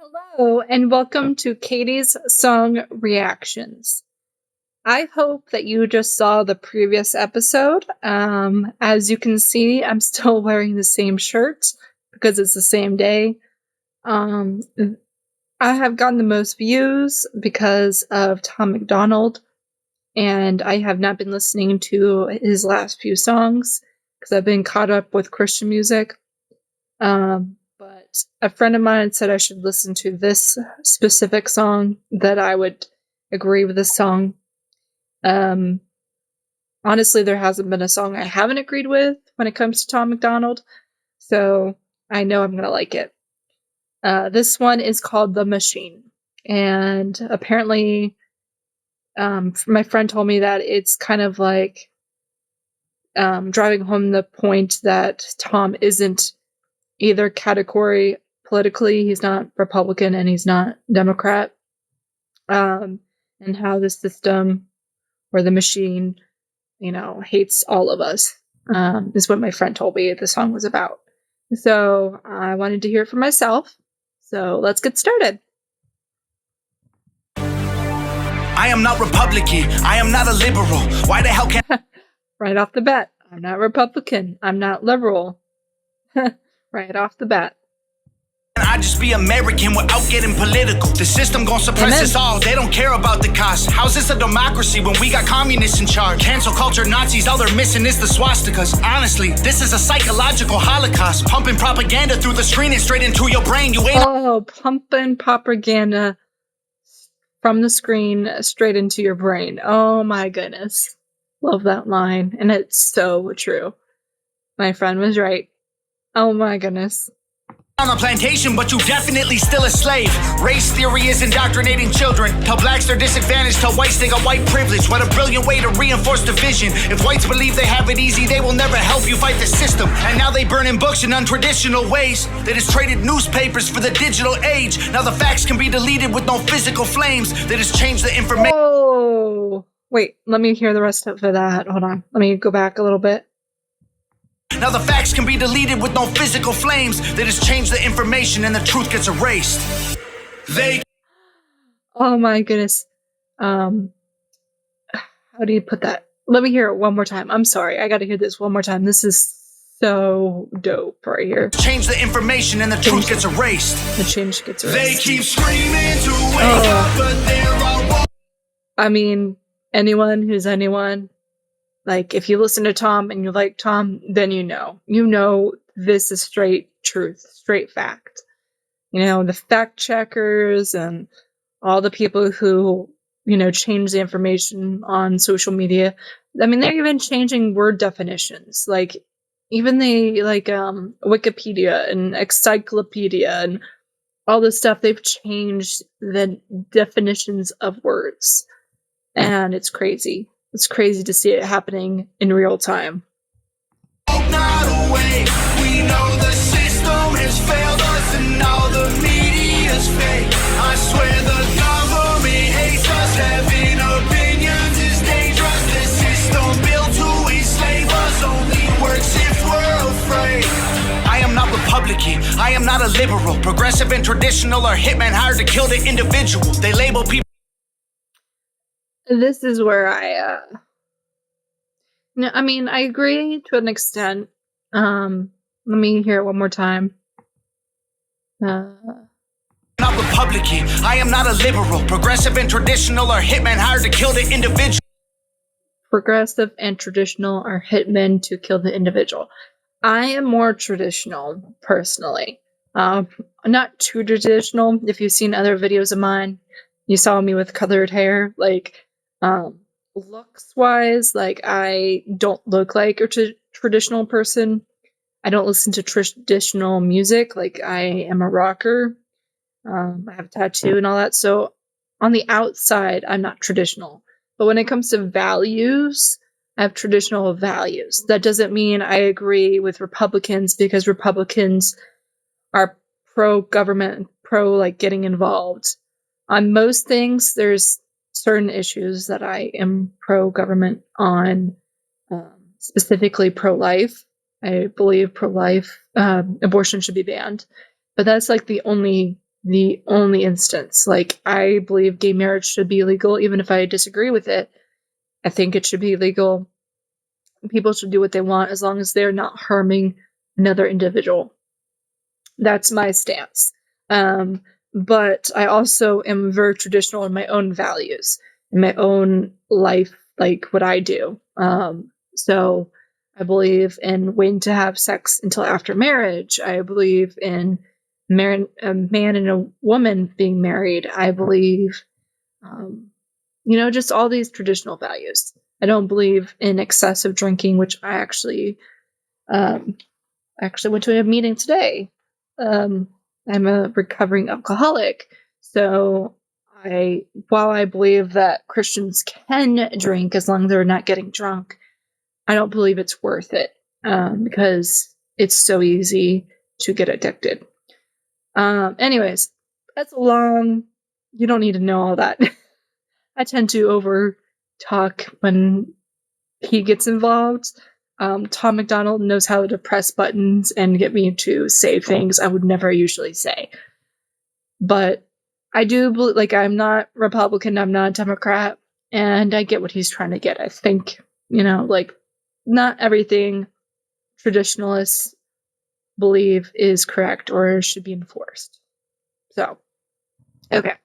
Hello, and welcome to Katie's Song Reactions. I hope that you just saw the previous episode. As you can see, I'm still wearing the same shirt because it's the same day. I have gotten the most views because of Tom MacDonald, and I have not been listening to his last few songs because I've been caught up with Christian music. But a friend of mine said I should listen to this specific song, that I would agree with this song. Honestly, there hasn't been a song I haven't agreed with when it comes to Tom MacDonald, so I know I'm gonna like it. This one is called The Machine, and apparently, my friend told me that it's kind of like driving home the point that Tom isn't either category politically. He's not Republican and he's not Democrat. And how the system or the machine, hates all of us, is what my friend told me the song was about. So I wanted to hear it for myself. So let's get started. I am not Republican. I am not a liberal. Why the hell can Right off the bat, I'm not Republican. I'm not liberal. Right off the bat. I just be American without getting political? The system gon' suppress us all. They don't care about the cost. How's this a democracy when we got communists in charge? Cancel culture Nazis, all they're missing is the swastikas. Honestly, this is a psychological holocaust. Pumping propaganda through the screen and straight into your brain. You ain't pumping propaganda from the screen straight into your brain. Oh my goodness. Love that line. And it's so true. My friend was right. Oh my goodness. On a plantation, but you definitely still a slave. Race theory is indoctrinating children. Tell blacks they're disadvantaged, tell whites they got white privilege. What a brilliant way to reinforce division. If whites believe they have it easy, they will never help you fight the system. And now they burning books in untraditional ways. They just traded newspapers for the digital age. Now the facts can be deleted with no physical flames. They just change the information. Oh, wait, let me hear the rest of that. Hold on, let me go back a little bit. Now the facts can be deleted with no physical flames. They just change the information and the truth gets erased. Oh my goodness. How do you put that? Let me hear it one more time. I'm sorry, I gotta hear this one more time. This is so dope right here. Change the information and the truth gets erased. The change gets erased. They keep screaming to wake up, but they're all... I mean, anyone who's anyone. Like, if you listen to Tom and you like Tom, then you know this is straight truth, straight fact. The fact checkers and all the people who, change the information on social media. I mean, they're even changing word definitions. Like, even Wikipedia and encyclopedia and all this stuff, they've changed the definitions of words. And it's crazy. It's crazy to see it happening in real time. Not away. We know the system has failed us and all the media's fake. I swear the government hates us. Having opinions is dangerous. The system built to enslave us only works if we're afraid. I am not Republican. I am not a liberal. Progressive and traditional are hitmen hired to kill the individual. They label people. This is where I agree to an extent. Let me hear it one more time. Not Republican. I am not a liberal. Progressive and traditional are hitmen hired to kill the individual. Progressive and traditional are hitmen to kill the individual. I am more traditional, personally. Not too traditional. If you've seen other videos of mine, you saw me with colored hair. Looks wise, I don't look like a traditional person. I don't listen to traditional music. I am a rocker. I have a tattoo and all that. So on the outside, I'm not traditional. But when it comes to values, I have traditional values. That doesn't mean I agree with Republicans, because Republicans are pro-government, getting involved. On most things, there's certain issues that I am pro-government on, specifically pro-life. I believe pro-life, abortion should be banned. But that's the only the only instance. Like, I believe gay marriage should be legal, even if I disagree with it. I think it should be legal. People should do what they want as long as they're not harming another individual. That's my stance. But I also am very traditional in my own values, in my own life, like what I do. So I believe in waiting to have sex until after marriage. I believe in a man and a woman being married. I believe, just all these traditional values. I don't believe in excessive drinking, which I actually went to a meeting today. I'm a recovering alcoholic, so while I believe that Christians can drink as long as they're not getting drunk, I don't believe it's worth it, because it's so easy to get addicted. Anyways, that's long. You don't need to know all that. I tend to over talk when he gets involved. Tom MacDonald knows how to press buttons and get me to say things I would never usually say. But I do believe, like, I'm not Republican, I'm not Democrat, and I get what he's trying to get. I think, like, not everything traditionalists believe is correct or should be enforced. So, okay.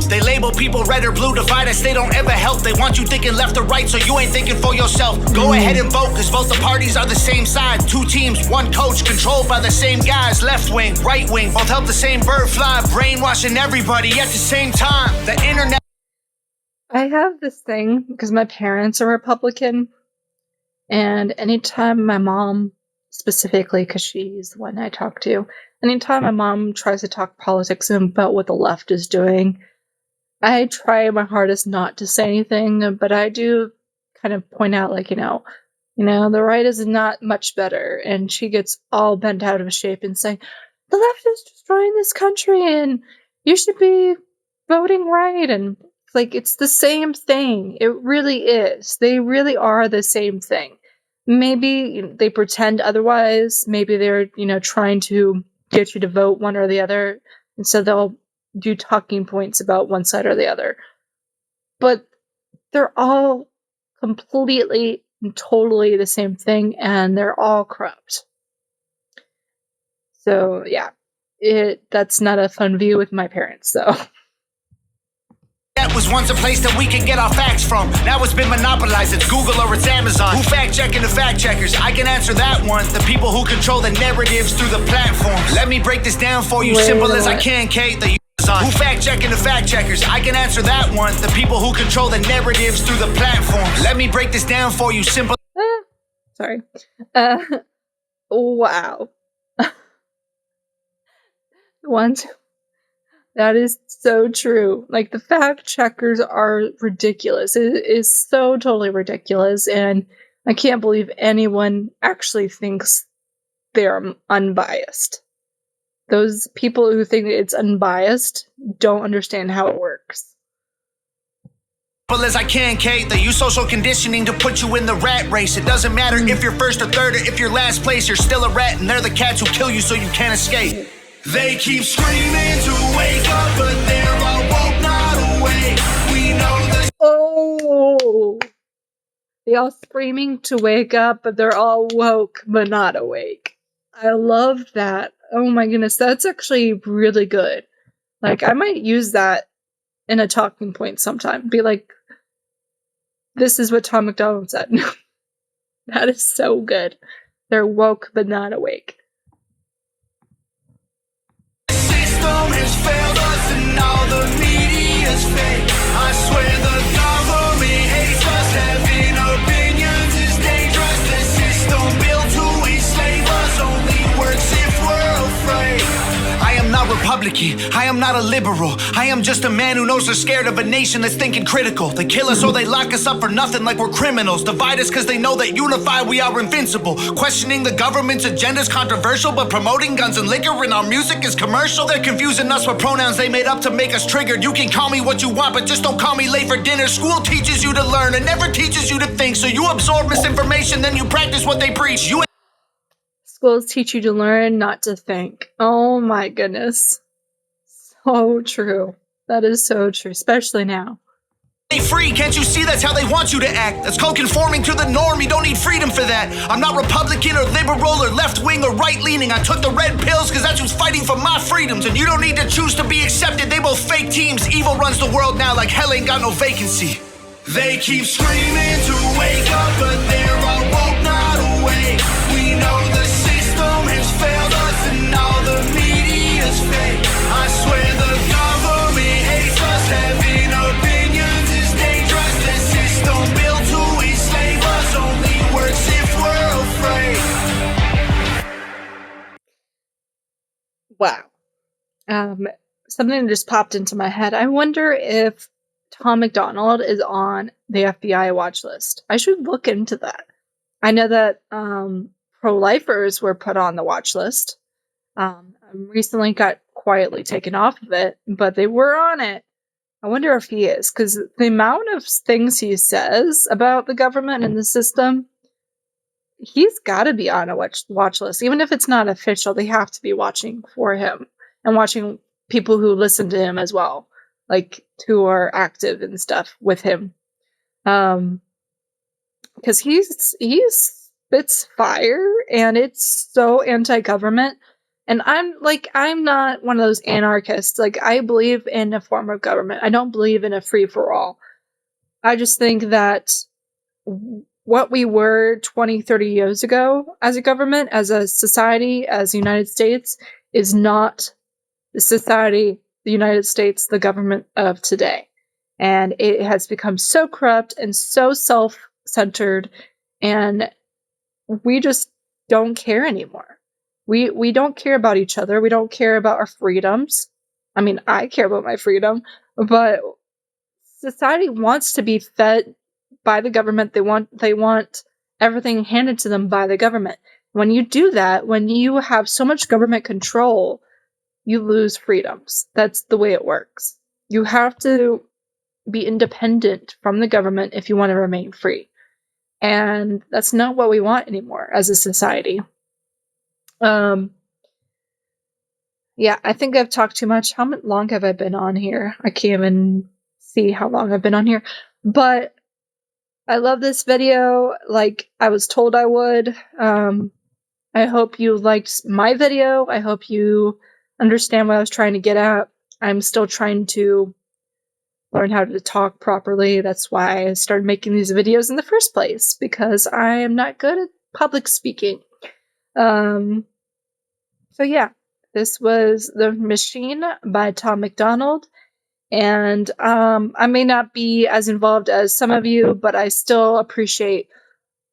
They label people red or blue, divide us, they don't ever help. They want you thinking left or right, so you ain't thinking for yourself. Go ahead and vote, cause both the parties are the same side. Two teams, one coach, controlled by the same guys. Left wing, right wing, both help the same bird fly. Brainwashing everybody at the same time. The internet. I have this thing, because my parents are Republican, and anytime my mom, specifically because she's the one I talk to, anytime my mom tries to talk politics and about what the left is doing, I try my hardest not to say anything, but I do kind of point out, like, the right is not much better, and she gets all bent out of shape and saying, the left is destroying this country, and you should be voting right, and like, it's the same thing. It really is. They really are the same thing. Maybe they pretend otherwise. Maybe they're, trying to get you to vote one or the other. And so they'll do talking points about one side or the other. But they're all completely and totally the same thing, and they're all corrupt. So, yeah. That's not a fun view with my parents, so... That was once a place that we could get our facts from. Now it's been monopolized, it's Google or it's Amazon. Who fact-checking the fact-checkers? I can answer that one. The people who control the narratives through the platforms. Let me break this down for you, simple as I can, Kate. The Who fact-checking the fact-checkers? I can answer that one. The people who control the narratives through the platforms. Let me break this down for you, simple. Sorry. Wow. That is so true. Like, the fact checkers are ridiculous. It is so totally ridiculous, and I can't believe anyone actually thinks they're unbiased. Those people who think it's unbiased don't understand how it works. As I can, Kate. They use social conditioning to put you in the rat race. It doesn't matter if you're first or third or if you're last place. You're still a rat, and they're the cats who kill you so you can't escape. They keep screaming to wake up, but they're all woke, not awake. We know the... Oh! They all screaming to wake up, but they're all woke, but not awake. I loved that. Oh my goodness, that's actually really good. Like, I might use that in a talking point sometime. Be like, this is what Tom MacDonald said. That is so good. They're woke, but not awake. Has failed us and all the media's fake. I swear the government hates us. Having opinions is dangerous. The system built to enslave us only works if we're afraid. I am not Republican, I am not a liberal. I am just a man who knows they're scared of a nation that's thinking critical. They kill us or they lock us up for nothing like we're criminals. Divide us cause they know that unified we are invincible. Questioning the government's agenda is controversial, but promoting guns and liquor in our music is commercial. They're confusing us with pronouns they made up to make us triggered. You can call me what you want, but just don't call me late for dinner. School teaches you to learn and never teaches you to think. So you absorb misinformation, then you practice what they preach. Schools teach you to learn, not to think. Oh my goodness. So true. That is so true, especially now. Free, can't you see that's how they want you to act? That's called conforming to the norm, you don't need freedom for that. I'm not Republican or liberal or left-wing or right-leaning. I took the red pills because that's who's fighting for my freedoms. And you don't need to choose to be accepted, they both fake teams. Evil runs the world now like hell ain't got no vacancy. They keep screaming to wake up, but they're all woke, not awake. We know the system has failed us and all the media's fake. I swear the government hates us, having opinions is dangerous. The system built to enslave us only works if we're afraid. Wow. Something just popped into my head. I wonder if Tom MacDonald is on the FBI watch list. I should look into that. I know that pro-lifers were put on the watch list. Recently got quietly taken off of it, but they were on it. I wonder if he is, because the amount of things he says about the government and the system, he's got to be on a watch list. Even if it's not official, they have to be watching for him and watching people who listen to him as well, like who are active and stuff with him. Because he spits fire and it's so anti-government. And I'm not one of those anarchists. Like, I believe in a form of government. I don't believe in a free-for-all. I just think that what we were 20, 30 years ago as a government, as a society, as the United States, is not the society, the United States, the government of today. And it has become so corrupt and so self-centered, and we just don't care anymore. We don't care about each other. We don't care about our freedoms. I mean, I care about my freedom, but society wants to be fed by the government. They want everything handed to them by the government. When you do that, when you have so much government control, you lose freedoms. That's the way it works. You have to be independent from the government if you want to remain free. And that's not what we want anymore as a society. Yeah, I think I've talked too much. How long have I been on here? I can't even see how long I've been on here. But I love this video, like I was told I would. I hope you liked my video. I hope you understand what I was trying to get at. I'm still trying to learn how to talk properly. That's why I started making these videos in the first place, because I am not good at public speaking. So yeah, this was The Machine by Tom MacDonald. And I may not be as involved as some of you, but I still appreciate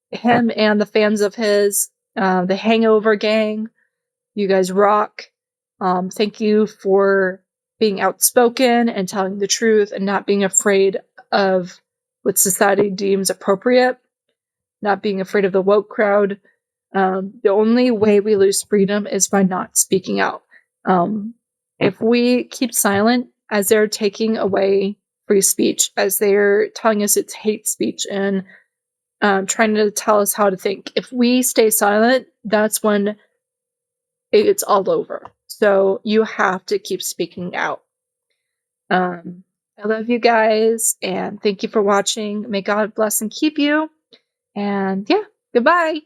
him and the fans of his, the Hangover Gang. You guys rock. Thank you for being outspoken and telling the truth and not being afraid of what society deems appropriate, not being afraid of the woke crowd. The only way we lose freedom is by not speaking out. If we keep silent as they're taking away free speech, as they're telling us it's hate speech and trying to tell us how to think, if we stay silent, that's when it's all over. So you have to keep speaking out. I love you guys, and thank you for watching. May God bless and keep you. And yeah, goodbye.